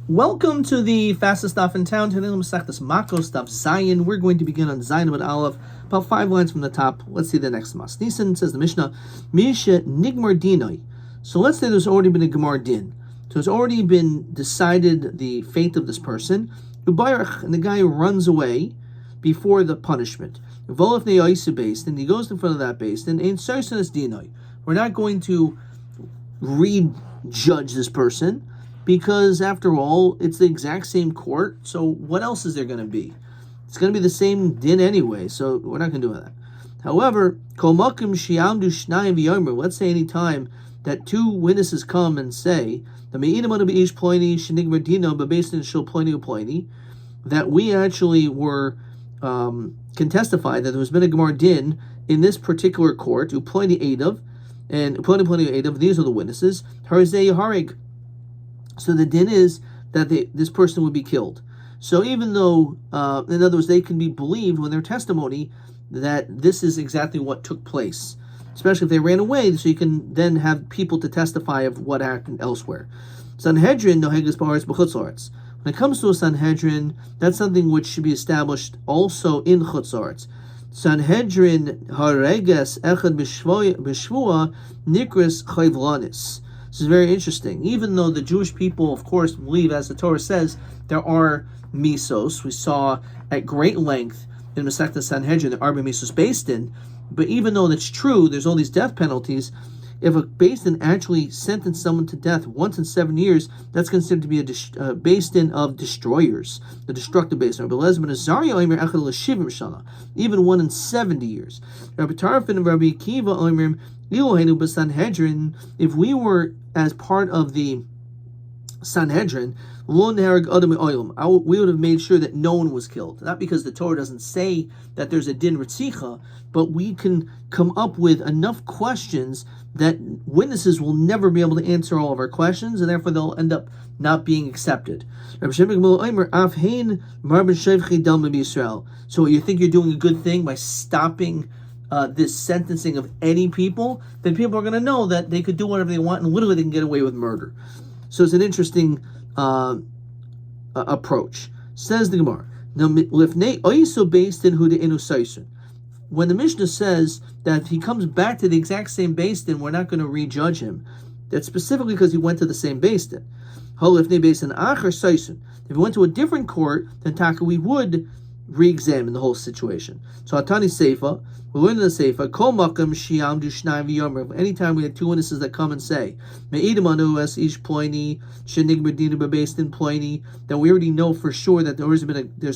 Welcome to the fastest stuff in town. Today, we'll start this Makkot stuff, Zion. We're going to begin on Zion with Aleph, about 5 lines from the top. Let's see the next mas. Nisan says the Mishnah, Misha Nigmar Dinoi. So let's say there's already been a Gemar Din. So it's already been decided the fate of this person. Ubayach, and the guy runs away before the punishment. Volif Ne'oisu based, and he goes in front of that based, and Ein Sarsanas Dinoi. We're not going to re-judge this person, because after all, it's the exact same court, so what else is there going to be? It's going to be the same din anyway, so we're not going to do that. However, let's say any time that 2 witnesses come and say that we actually were can testify that there's been a Gemar Din in this particular court, Uploini Edav, and Uploini Edav, these are the witnesses, Harzei Harig. So the din is that this person would be killed. So even though, in other words, they can be believed when their testimony that this is exactly what took place, especially if they ran away, so you can then have people to testify of what happened elsewhere. Sanhedrin nohegas ba'aretz b'chutz la'aretz. When it comes to a Sanhedrin, that's something which should be established also in chutz la'aretz. Sanhedrin hareges echad b'shvua nikras chayvlanis. This is very interesting. Even though the Jewish people, of course, believe, as the Torah says, there are misos. We saw at great length in Masechta Sanhedrin the Arba misos based in. But even though that's true, there's all these death penalties. If a based in actually sentenced someone to death once in 7 years, that's considered to be a based in of destroyers, the destructive based in. Even 1 in 70 years. Rabbi Tarfin and Rabbi Akiva if we were as part of the Sanhedrin, we would have made sure that no one was killed. Not because the Torah doesn't say that there's a din ritzicha, but we can come up with enough questions that witnesses will never be able to answer all of our questions, and therefore they'll end up not being accepted. So you think you're doing a good thing by stopping this sentencing of any people? Then people are going to know that they could do whatever they want, and literally they can get away with murder. So it's an interesting approach. Says the Gemara. Now, when the Mishnah says that he comes back to the exact same beis din, we're not going to rejudge him. That's specifically because he went to the same beis din. If he went to a different court, then Taka, we would re-examine the whole situation. So Atani Seifa, we learn in the Seifa, Kol Makam Shiam Du Shnai V'Yomer. Anytime we have 2 witnesses that come and say, Me'idamanu es ish ploini, shenig medina b'beistin ploini, that we already know for sure that there's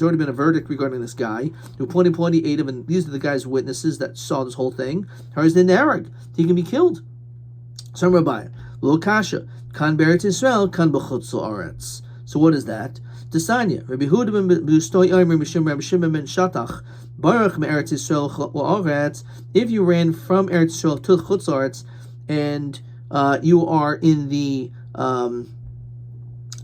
already been a verdict regarding this guy. Du ploni ploni edav, and these are the guy's witnesses that saw this whole thing. Harz the narag, he can be killed. Some Rabbi, Lo Kasha, Kan Beret Israel, Kan B'chutz La'aretz. So what is that? Desanya, Rabbi Huda ben Bustoy Omer Mishim Rabbi Shimon ben Shatach, Baruch me'Eretz Yisrael la'aretz. If you ran from Eretz Yisrael to Chutz La'aretz, and you are in the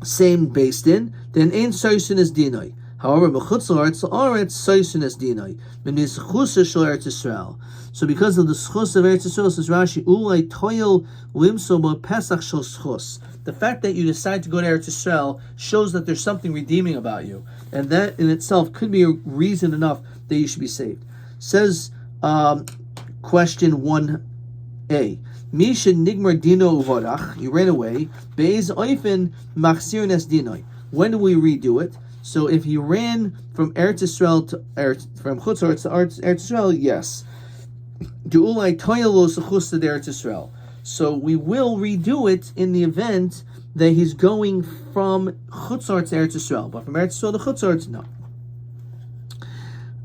same beis din, then ein soisin is dinoi. However, b'chutz la'aretz soisin is dinoi. Menis chusa shel Eretz Yisrael. So because of the schus of Eretz Yisrael, says Rashi, ulay toil limso pesach shel schus. The fact that you decide to go to Eretz Yisrael shows that there's something redeeming about you, and that in itself could be a reason enough that you should be saved. Says question 1a. Misha nigmar dino uvarach. You ran away. Be'ez oifen machsir nes dinoi. When do we redo it? So if you ran from Eretz Yisrael to from Chutz La'aretz to Eretz Yisrael, yes. Du'ulai toyelo sechus to Eretz Yisrael. So we will redo it in the event that he's going from Chutz La'aretz to Eretz Yisrael, but from Eretz Yisrael to Chutz La'aretz, no.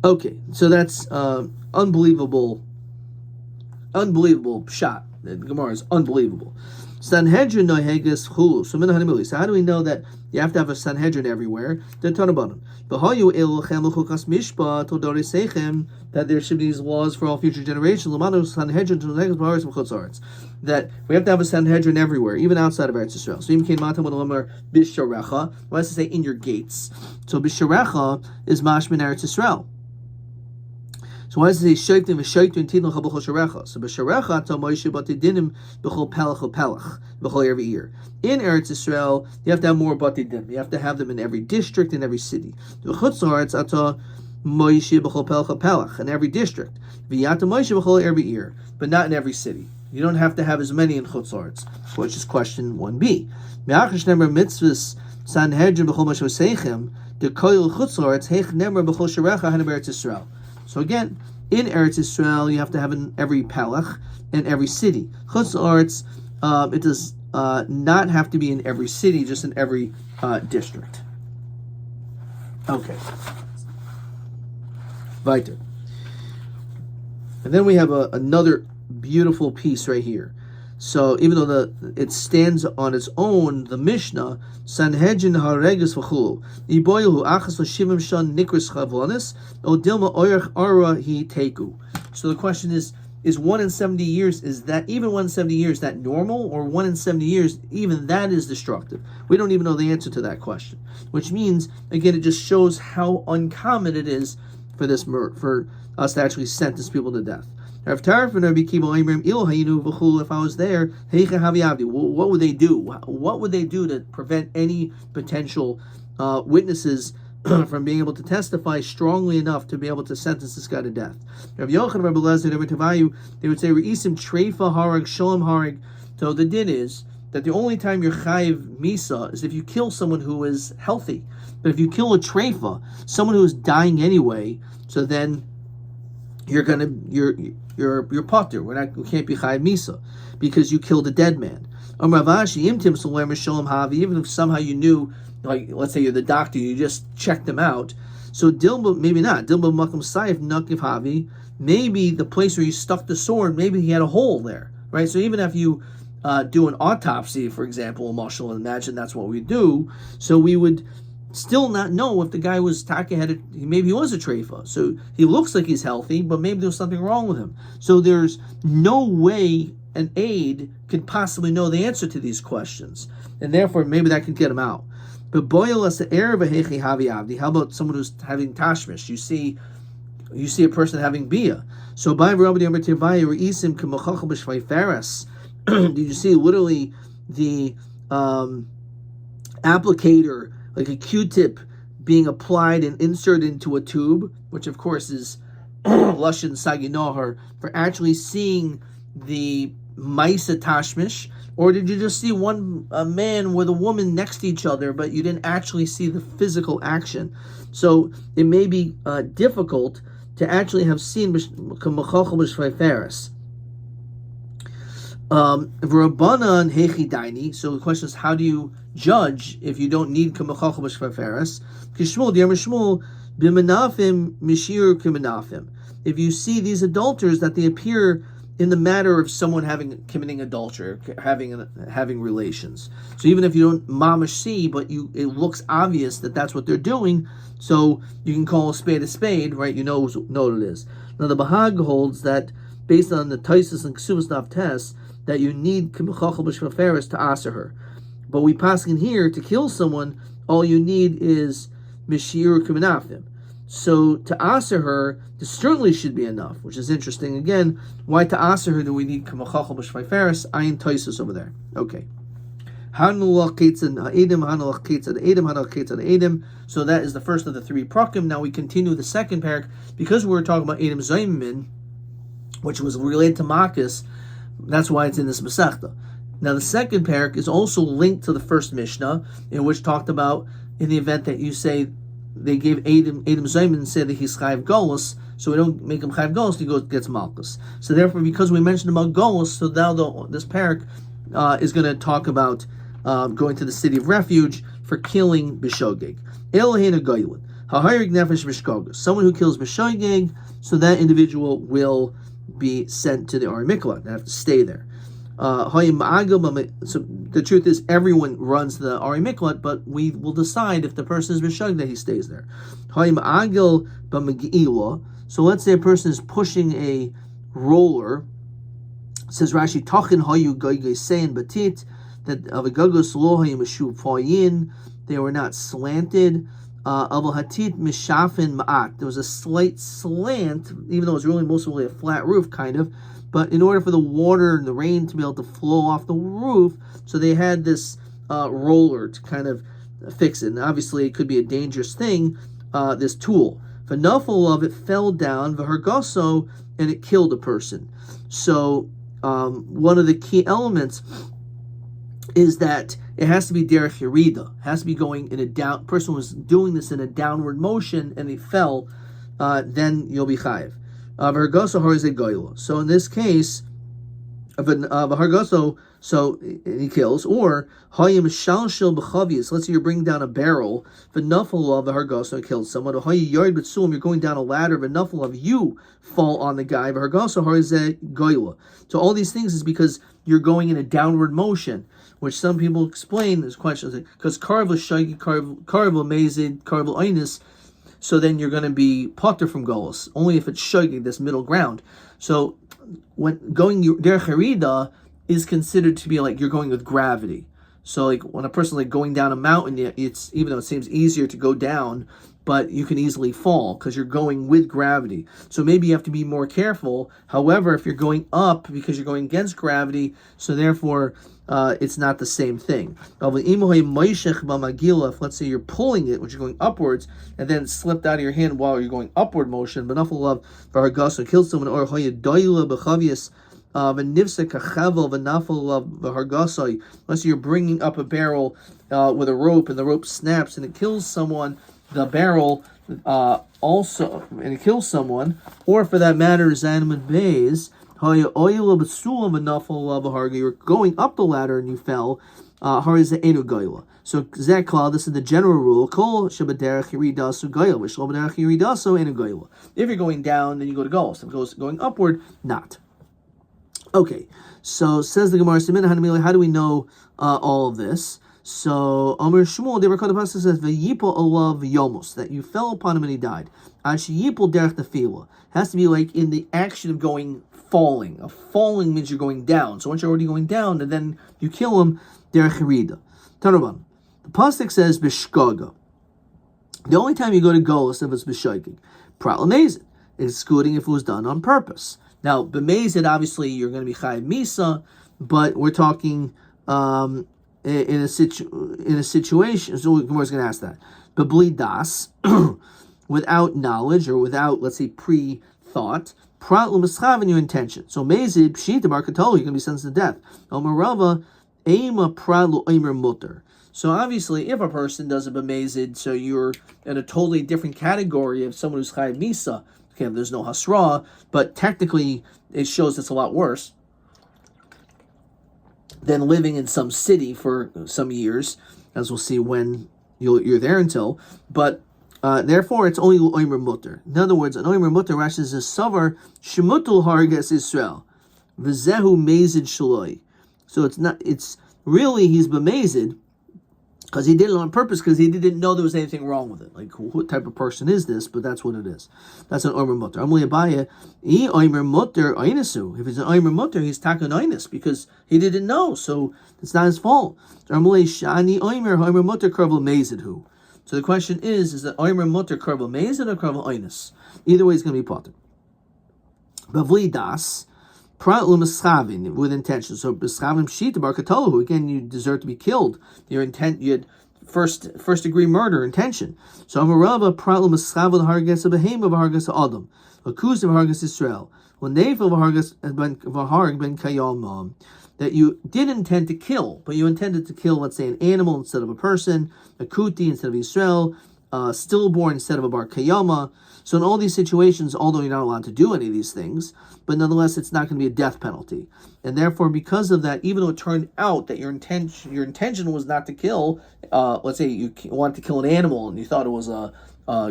Okay, so that's unbelievable shot. The Gemara is unbelievable. Sanhedrin noheges chulu. So how do we know that you have to have a Sanhedrin everywhere? The Tanabanim. That there should be these laws for all future generations. That we have to have a Sanhedrin everywhere, even outside of Eretz Yisrael. So even came Matam Bisharecha. Why does it say in your gates? So Bisharecha is Mashmin Eretz Yisrael. So why does it say Shaitim v'Shaitim Tidon Chabal Sharecha? So b'Sharecha to Moshe Batidinim b'Chol Pelach Pelach b'Chol every year. In Eretz Yisrael, you have to have more Batidim. You have to have them in every district, in every city. V'Chutz La'aretz Ata Moshe b'Chol Pelach Pelach in every district. V'Yata Moshe b'Chol every year, but not in every city. You don't have to have as many in Chutz La'aretz, which is question 1b. Me'achash Nemer Mitzvahs Sanhedrin b'Chol Moshe Seichem the Koil Chutz La'aretz Heich Nemer b'Chol Sharecha Hanem Eretz Yisrael. So again, in Eretz Yisrael, you have to have in every Pelach and every city. Chutz La'aretz, it does not have to be in every city, just in every district. Okay. Weiter. And then we have another beautiful piece right here. So even though it stands on its own, the Mishnah, Sanhedrin hareges v'chulu, iboyhu achas l'shivim shan nikris chavlanis, o dilma oyrach ara hi teku. So the question is 1 in 70 years, is that, even 1 in 70 years, that normal? Or 1 in 70 years, even that is destructive? We don't even know the answer to that question. Which means, again, it just shows how uncommon it is for us to actually sentence people to death. If I was there, what would they do? What would they do to prevent any potential witnesses from being able to testify strongly enough to be able to sentence this guy to death? They would say, Re'isim treifa harag shalom harag. So the din is that the only time you're chayiv misa is if you kill someone who is healthy. But if you kill a treifa, someone who is dying anyway, so then you're potter. We can't be chayiv misa because you killed a dead man. Even if somehow you knew, like let's say you're the doctor, you just checked them out. So dilma, maybe not. Dilma makom sayif nakiv havi. Maybe the place where you stuck the sword, maybe he had a hole there, right? So even if you do an autopsy, for example, Marshall, imagine that's what we do. So we would still not know if the guy was maybe he was a treifa. So he looks like he's healthy, but maybe there's something wrong with him. So there's no way an aide could possibly know the answer to these questions. And therefore, maybe that can get him out. But boil as the hechi havi avdi. How about someone who's having tashmish? You see a person having bia. So by Rabbi Reisim k'mochachal b'shvayferes. Did you see literally the applicator, like a Q-tip, being applied and inserted into a tube, which of course is Lashon Saginohar, for actually seeing the Maisa Tashmish? Or did you just see a man with a woman next to each other, but you didn't actually see the physical action? So it may be difficult to actually have seen K'machachal b'shvayferes. V'rabanan hechi daini. So the question is, how do you judge if you don't need k'machachal b'shvayferes? Kishmul di'amar Shmuel b'menafim mishir k'menafim. If you see these adulterers, that they appear in the matter of someone committing adultery, having relations. So even if you don't mamash see, but it looks obvious that that's what they're doing, so you can call a spade, right? You know what it is. Now the Bahag holds that based on the Taisus and Ksubas Nav tests, that you need k'machachal b'shvayferes to aser her. But we pass in here, to kill someone, all you need is mishir k'menafim. So to aser her, this certainly should be enough, which is interesting. Again, why to aser her do we need k'machachal b'shvayferes? Ayin Taisus over there. Okay. So that is the first of the 3 prakim. Now we continue the second parak, because we're talking about Edom Zaymin, which was related to Makkot. That's why it's in this Masechta. Now the second parak is also linked to the first Mishnah, in which talked about in the event that you say they gave Edom Zaymin and said that he's Chayiv Golus, so we don't make him Chayiv Golus, he gets Malchus. So therefore, because we mentioned about Golus, so now this parak is going to talk about going to the city of refuge for killing B'shogeg. Someone who kills B'shogeg, so that individual will be sent to the Ari Miklat. They have to stay there. So the truth is, everyone runs to the Ari Miklat, but we will decide if the person is B'shogeg that he stays there. So let's say a person is pushing a roller. It says Rashi, Tachin hayu goygesein batit, that avigagos lo hayu meshuv fayin, they were not slanted. Hatit mishafin ma'at. There was a slight slant, even though it was really mostly a flat roof, kind of. But in order for the water and the rain to be able to flow off the roof, so they had this roller to kind of fix it. And obviously, it could be a dangerous thing, this tool. The nuffle of it fell down, v'hargaso, and it killed a person. So one of the key elements is that it has to be derech yerida. It has to be going in a down. Person was doing this in a downward motion and he fell. Then you'll be chayiv. So in this case, hargaso, so he kills, or hayim shalshil b'chavius. Let's say you're bringing down a barrel. V'nafal of the hargaso and kills someone. Hayi yard b'tsulim. You're going down a ladder. V'nafal of you fall on the guy. V'hargaso harizeh goyla. So all these things is because you're going in a downward motion, which some people explain as questions because karva shagi, karva mazid, karva einis. So then you're going to be potter from golos only if it's shagi, this middle ground. So when going derech harida is considered to be like you're going with gravity. So like when a person like going down a mountain, it's even though it seems easier to go down, but you can easily fall because you're going with gravity. So maybe you have to be more careful. However, if you're going up because you're going against gravity, so therefore it's not the same thing. If let's say you're pulling it, which you're going upwards, and then it slipped out of your hand while you're going upward motion, but nothing love for hargaso kill someone or unless you're bringing up a barrel with a rope and the rope snaps and it kills someone, the barrel also, and it kills someone, or for that matter, Zanimid Bays, you're going up the ladder and you fell, so Zekla, this is the general rule. If you're going down, then you go to Golos. If it goes going upward, not. Okay, so says the Gemara, how do we know all of this? So Omer Shmuel, the Rakot Pasuk says, "V'yipol olav yomos," that you fell upon him and he died. Ad sheyipol derech tefila has to be like in the action of falling. A falling means you're going down. So once you're already going down, and then you kill him, derech harida. Tanaban. The pasuk says b'shgaga. The only time you go to Golos if it's b'shogeg. Pralamazid, excluding if it was done on purpose. Now, b'mezid, obviously, you're going to be chayiv misa, but we're talking in a situation. So Gemara's going to ask that. B'bli das, without knowledge or without, let's say, pre-thought, prat l'mischav in your intention. So mezid pshita bar katol, you're going to be sentenced to death. Omer Rava, ema prat l'omer mutter. So obviously, if a person does a b'mezid, so you're in a totally different category of someone who's chayiv misa. Okay, there's no hasra, but technically it shows it's a lot worse than living in some city for some years, as we'll see when you're there until. But therefore, it's only oimer mutter. In other words, an oimer mutter Rashi is a savar shemutul harges Israel v'zehu mezid shaloi. So it's really he's b'mezid because he did it on purpose because he didn't know there was anything wrong with it. Like, what type of person is this? But that's what it is. That's an oimer mutter. Amli Abaya, he oimer mutter einisu. If it's an oimer mutter, he's taken einis because he didn't know, so it's not his fault. Amli shani oimer mutter karvel mezidhu. So the question is that oimer mutter karvel mezid or karvel einis? Either way, it's going to be potter. Bavli das. With intention. So b'schavim shita bar katolahu. Again, you deserve to be killed. Your intent, you had first degree murder intention. So amarava pratlum b'schav harges behema v'harges adam. Akuz v'harges Israel. L'neif v'harges v'harg ben kayom. That you did intend to kill, but you intended to kill, let's say, an animal instead of a person, a kuti instead of Israel, stillborn instead of a bar kayama. So in all these situations, although you're not allowed to do any of these things, but nonetheless, it's not going to be a death penalty. And therefore, because of that, even though it turned out that your intention was not to kill, let's say you wanted to kill an animal and you thought it was a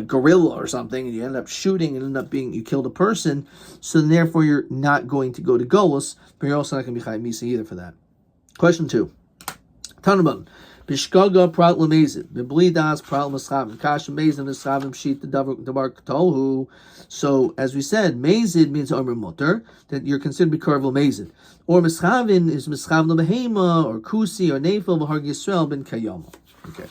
gorilla or something, and you ended up shooting and you killed a person, so therefore you're not going to go to Golos, but you're also not going to be chayiv misa either for that. Question 2. Tanaban. Bishkaga prat lemezid. Biblidas prat lemeschavim. Kasha mezid meschavim sheet the davar katolhu. So, as we said, mezid means omer mutter, that you're considered to be karvel mezid. Or meschavin is meschavim lebehema, or kusi, or nefel, v'harg Yisrael ben kayama. Okay.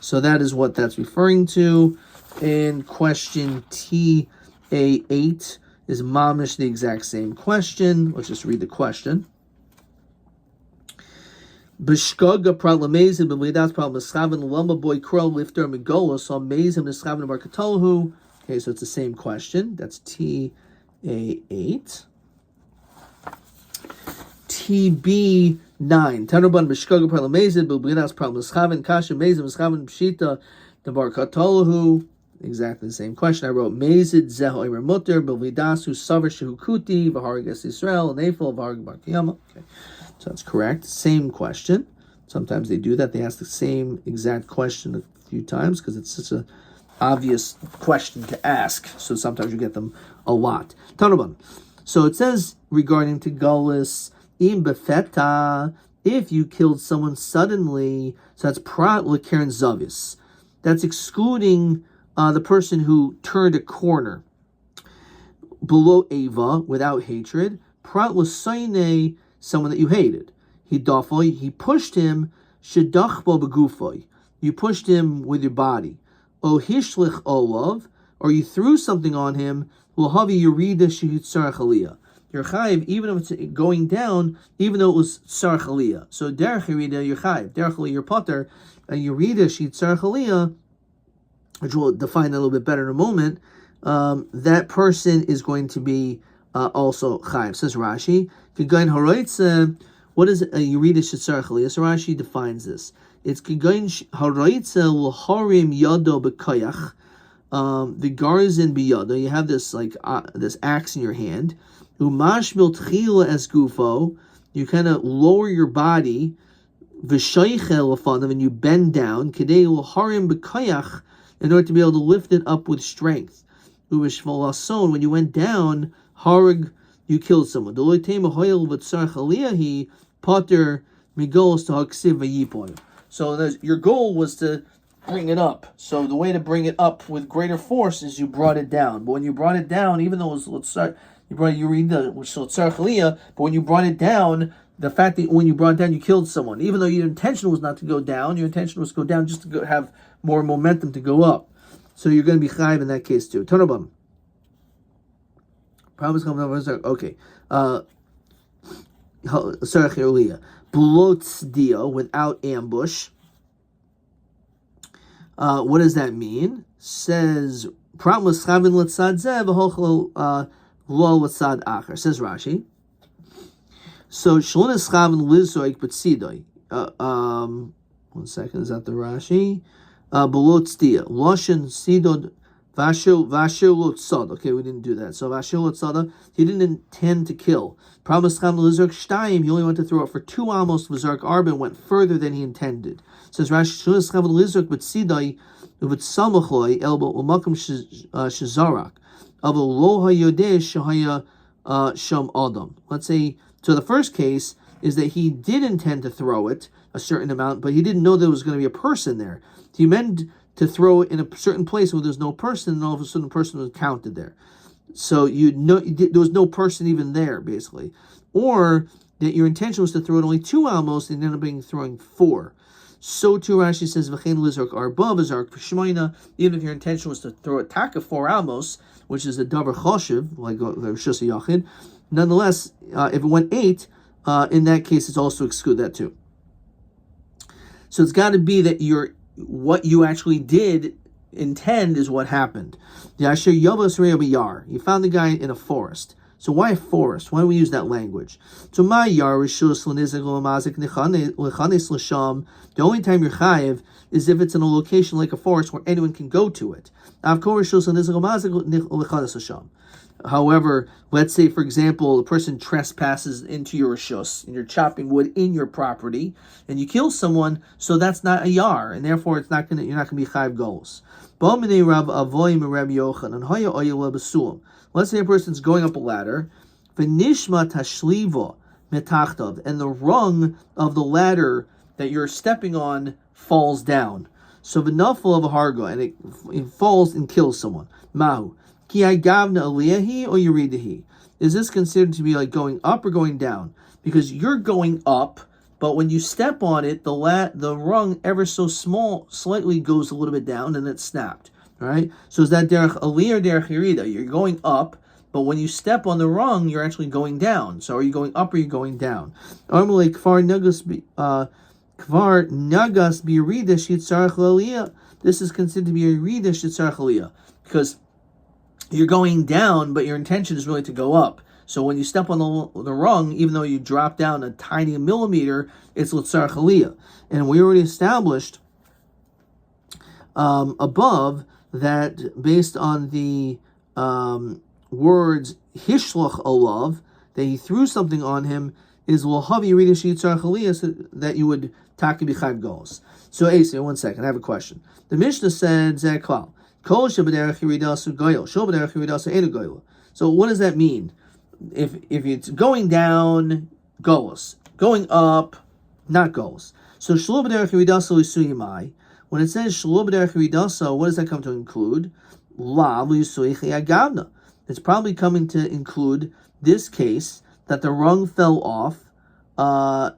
So that is what that's referring to. And question TA8 is mamish the exact same question. Let's just read the question. B'shkoga pralamezim b'mlidas pralamaschaven lama boy krol lifter megolos so amazim neschaven barkatolhu. Okay, so it's the same question. That's TA8. TB9. Tanaban b'shkoga pralamezim b'mlidas pralamaschaven kasha mezim neschaven pshita the barkatolhu. Exactly the same question. I wrote Mezid Zeho Imer Mutter B'Vidasu Savar Shehu Kuti V'Harigas Yisrael Nefel V'Harig Bar Kiyama. Okay, so that's correct. Same question. Sometimes they do that. They ask the same exact question a few times because it's such an obvious question to ask. So sometimes you get them a lot. Tanaban. So it says regarding to Gullus Im Befeta, if you killed someone suddenly, so that's Prat L'Keren Zavis. That's excluding the person who turned a corner below Ava without hatred. Prat l'saine, someone that you hated. He dafoi, he pushed him. Shedachbo begufoi, you pushed him with your body. O hishlich olav, or you threw something on him. L'havi yurida shehitzarach aliyah. You're chayiv even if it's going down, even though it was tzarach aliyah. So derech yurida you're chayiv, derech aliyah you're potter, and yurida shehitzarach aliyah, which we'll define a little bit better in a moment, that person is going to be also chayiv. Says Rashi, what is a Yerida Shetzarach Aliyah? So Rashi defines this. It's Kigain Haraitza L'Harim Yado B'Kayach, the Garzin B'Yado. You have this this axe in your hand. Umashmil Tchila Es Gufo. You kind of lower your body. V'Shaychel L'Fanav, and you bend down. Kedei L'Harim B'Kayach, in order to be able to lift it up with strength. Uvishvalason, when you went down, harag, you killed someone. So your goal was to bring it up. So the way to bring it up with greater force is you brought it down. But when you brought it down, even though it was you brought Yurida, which is Tzarech, but when you brought it down, the fact that when you brought it down, you killed someone. Even though your intention was not to go down, your intention was to go down just to have more momentum to go up. So you're going to be chayiv in that case too. Tonabam. Problems coming over. Okay. Sarach Elia. Blotzdia, without ambush. What does that mean? Says problems chavin letzad zeh v'hochlo lo letzad acher. Says Rashi. So shalon chavin lizoik b'tzidoi. 1 second. Is that the Rashi? Belotzdia. Loshen sidod vashu lotzada. Okay, we didn't do that. So vashu lotzada, he didn't intend to kill. Promised cham lizark shtayim, he only went to throw it for 2 amos. V'zark arba went further than he intended. Says Rashi, shunas cham lizark b'tzidai uv'tzamachloi elbo u'makam shazarak avo lo hayodeh shahaya sham adam. Let's say, so the first case is that he did intend to throw it a certain amount, but he didn't know there was going to be a person there. He meant to throw it in a certain place where there's no person, and all of a sudden a person was counted there. So there was no person even there, basically. Or that your intention was to throw it only 2 amos, and ended up being throwing 4. So too Rashi says, V'chein lizark arba v'zark p'shmoina, even if your intention was to throw a taka 4 amos, which is a davar choshev, like Shus Yachid, nonetheless, if it went 8, in that case, it's also exclude that too. So it's got to be that what you actually did intend is what happened. Yasher Yavas Yar. You found the guy in a forest. So why a forest? Why do we use that language? So my yar is shus l'nizik l'mazik l'chanes l'sham. The only time you're chayiv is if it's in a location like a forest where anyone can go to it. Of course, shus l'nizik l'mazik l'chanes l'sham. However, let's say, for example, a person trespasses into your rishus, and you're chopping wood in your property, and you kill someone, so that's not a yar, and therefore you're not gonna be chayiv golos. Let's say a person's going up a ladder, v'nishma tashliva metachtav, and the rung of the ladder that you're stepping on falls down. So v'nafal of a harga, and it falls and kills someone. Mahu. Ki gavna aliyahi or yuridahi? Is this considered to be like going up or going down? Because you're going up but when you step on it, the rung ever so slightly goes a little bit down, and it's snapped. All right. So is that derech aliyah or derech yerida? You're going up, but when you step on the rung, you're actually going down. So are you going up or are you going down? Normally, kvar nagas birida shitzarach aliyah. This is considered to be a rida shitzarach aliyah because you're going down, but your intention is really to go up. So when you step on the rung, even though you drop down a tiny millimeter, it's l'tzarach aliyah. And we already established above that based on the words hishloch olav, that he threw something on him, is l'havi rida shitzarach aliyah, so that you would taki b'chayv golos. So Asa, 1 second, I have a question. The Mishnah said zeklal kol shebederech yiridasu goyel, shel bederech yiridasu enu goyel. So what does that mean? If it's going down, golos. Going up, not golos. So shelo b'derech yiridaso l'suyimai. When it says shelo b'derech yiridaso, what does that come to include? Lav l'suyich agavna. It's probably coming to include this case that the rung fell off. Right?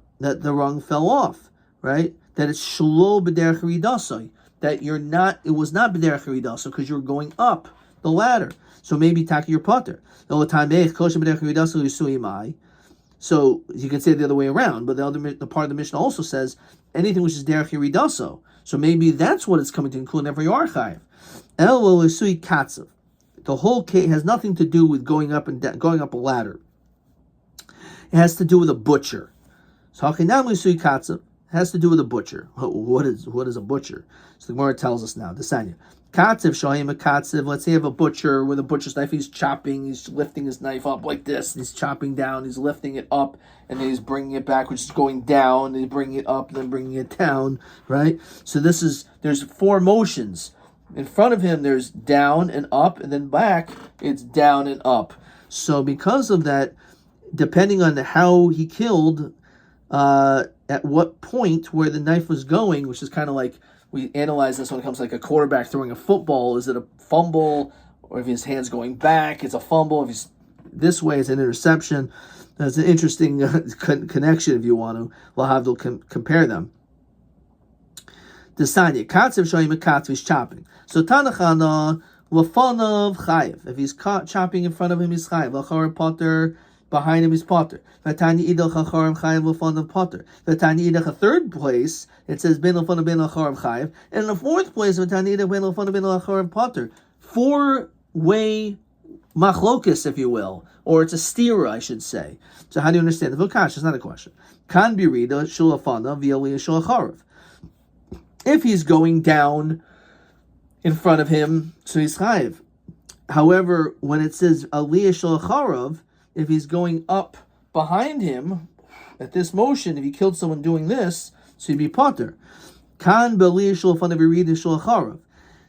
That it's shelo b'derech yiridaso. That it was not b'derech yiridaso because you're going up the ladder. So maybe taki your potter. So you can say it the other way around, but the part of the Mishnah also says anything which is derech yiridaso. So maybe that's what it's coming to include every archive. The whole case has nothing to do with going up a ladder. It has to do with a butcher. So it has to do with a butcher. What is a butcher? So the Gemara tells us now. The Sanya. Katziv, shohim a katziv. Let's say you have a butcher with a butcher's knife. He's chopping. He's lifting his knife up like this. He's chopping down. He's lifting it up, and then he's bringing it back, which is going down. He's bringing it up, then bringing it down. Right. So there's 4 motions. In front of him, there's down and up, and then back, it's down and up. So because of that, depending on how he killed, at what point where the knife was going, which is kind of like. We analyze this when it comes to like a quarterback throwing a football. Is it a fumble? Or if his hand's going back, it's a fumble. If he's this way, it's an interception. That's an interesting connection if you want to. We'll have to compare them. The Sanya. Katziv shoyim katziv is chopping. So Tanachana, lefanav chayiv. If he's chopping in front of him, he's chayiv. L'char potter. Behind him is potter. V'tani idach acharim chayiv l'fanav potter. V'tani idach a third place, it says ben l'fanav ben acharim chayiv. And in the 4th place, v'tani idach ben l'fanav ben acharim potter. 4-way machlokus, if you will. Or it's a stira, I should say. So how do you understand? The vokash is not a question. Kan birida shulafana v'aliyah shulacharav. If he's going down in front of him, so he's chayiv. However, when it says aliyah shulacharav, if he's going up behind him at this motion, if he killed someone doing this, so he'd be potter. Kan b'aliyah shulafanav v'yirida shulacharav.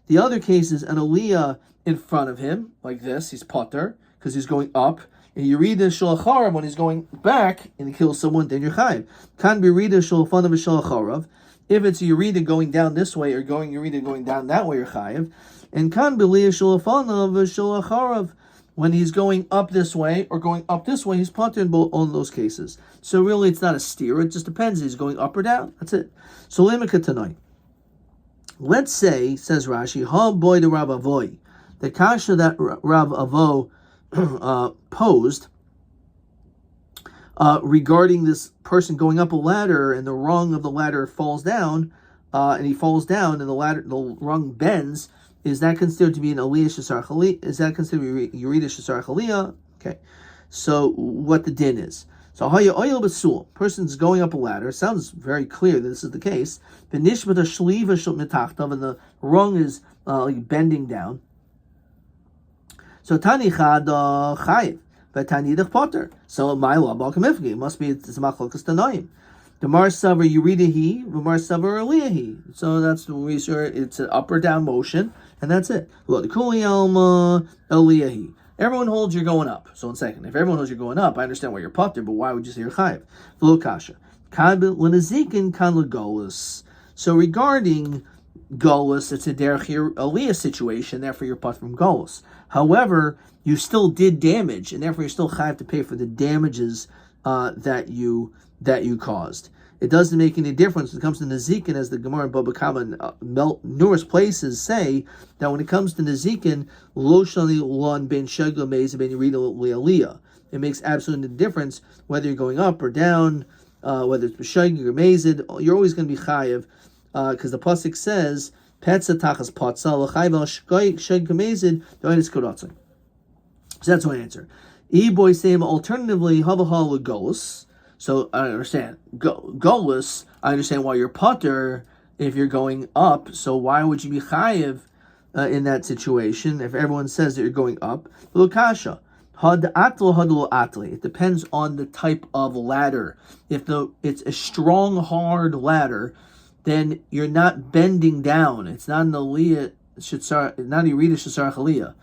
The other case is an aliyah in front of him, like this, he's potter, because he's going up. And yirida shulacharav, when he's going back and he kills someone, then you're chayiv. Kan b'yirida shulafanav v'shulacharav. If it's yirida going down this way or yirida going down that way, you're chayiv. And kan b'aliyah shulafanav v'shulacharav. When he's going up this way or going up this way, he's potter in both all those cases. So really, it's not a steer. It just depends. He's going up or down. That's it. So lemika tonight. Let's say, says Rashi, ha boy the Rav Avoy, the kasha that Rav Avo posed regarding this person going up a ladder and the rung of the ladder falls down, and he falls down and the rung bends. Is that considered to be an aliyah shesar chaliyah? Is that considered to be yirida shesar chaliyah? Okay. So what the din is. So haya oil basul. Person's going up a ladder. It sounds very clear that this is the case. The nishmat shliva shel mitachtav, and the rung is like bending down. So tani chad chayiv, but tani dech potter. So my law bal kamifgi. It must be it's machlokas tanoim. The Mar Savar Yuridahi, the Mar Savar Aliyahi. So that's the we sure it's an up or down motion, and that's it. Look, the Kuli Alma Aliyahi. Everyone holds you're going up. So in second, if everyone holds you're going up, I understand why you're potter, but why would you say you're chayiv? V'lo kasha. Kan l'nezikin kan l'golus. So regarding golus, it's a derech aliyah situation, therefore you're potter from golus. However, you still did damage, and therefore you're still chayiv to pay for the damages that you caused. It doesn't make any difference when it comes to Nezikin, as the Gemara and Baba Kama numerous places say that when it comes to Nezikin, Lo Shani Lon Ben Shagla Meza Ben Yerida Le'aliyah. It makes absolutely no difference whether you're going up or down, whether it's B'Shagig or Mezid. You're always going to be chayiv, because the pasuk says, "Petza tachas patza l'chayiv al shagig mezid doinis kodatzin." So that's my answer. E-boy same. Alternatively, havaha legolus. So I understand golus. I understand why you're putter if you're going up. So why would you be chayiv in that situation if everyone says that you're going up? Lukasha. It depends on the type of ladder. If it's a strong, hard ladder, then you're not bending down. It's not an aliyah, not Yerida Shasar Chaliyah,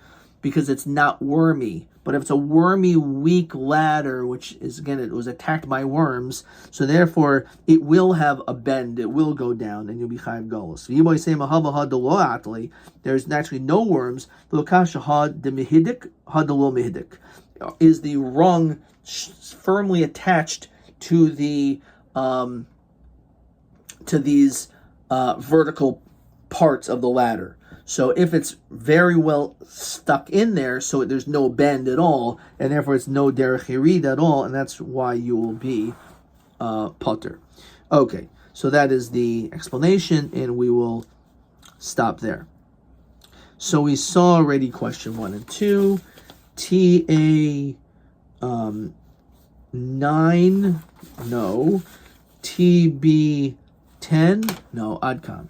because it's not wormy. But if it's a wormy, weak ladder, which is, again, it was attacked by worms, so therefore it will have a bend, it will go down, and you'll be chayiv golus. So you might say there's naturally no worms. Is the rung firmly attached to the to these vertical parts of the ladder? So if it's very well stuck in there, so there's no bend at all, and therefore it's no derech yerid at all, and that's why you will be potter. Okay, so that is the explanation, and we will stop there. So we saw already question 1 and 2. TA 9, no. TB 10, no. Adkan.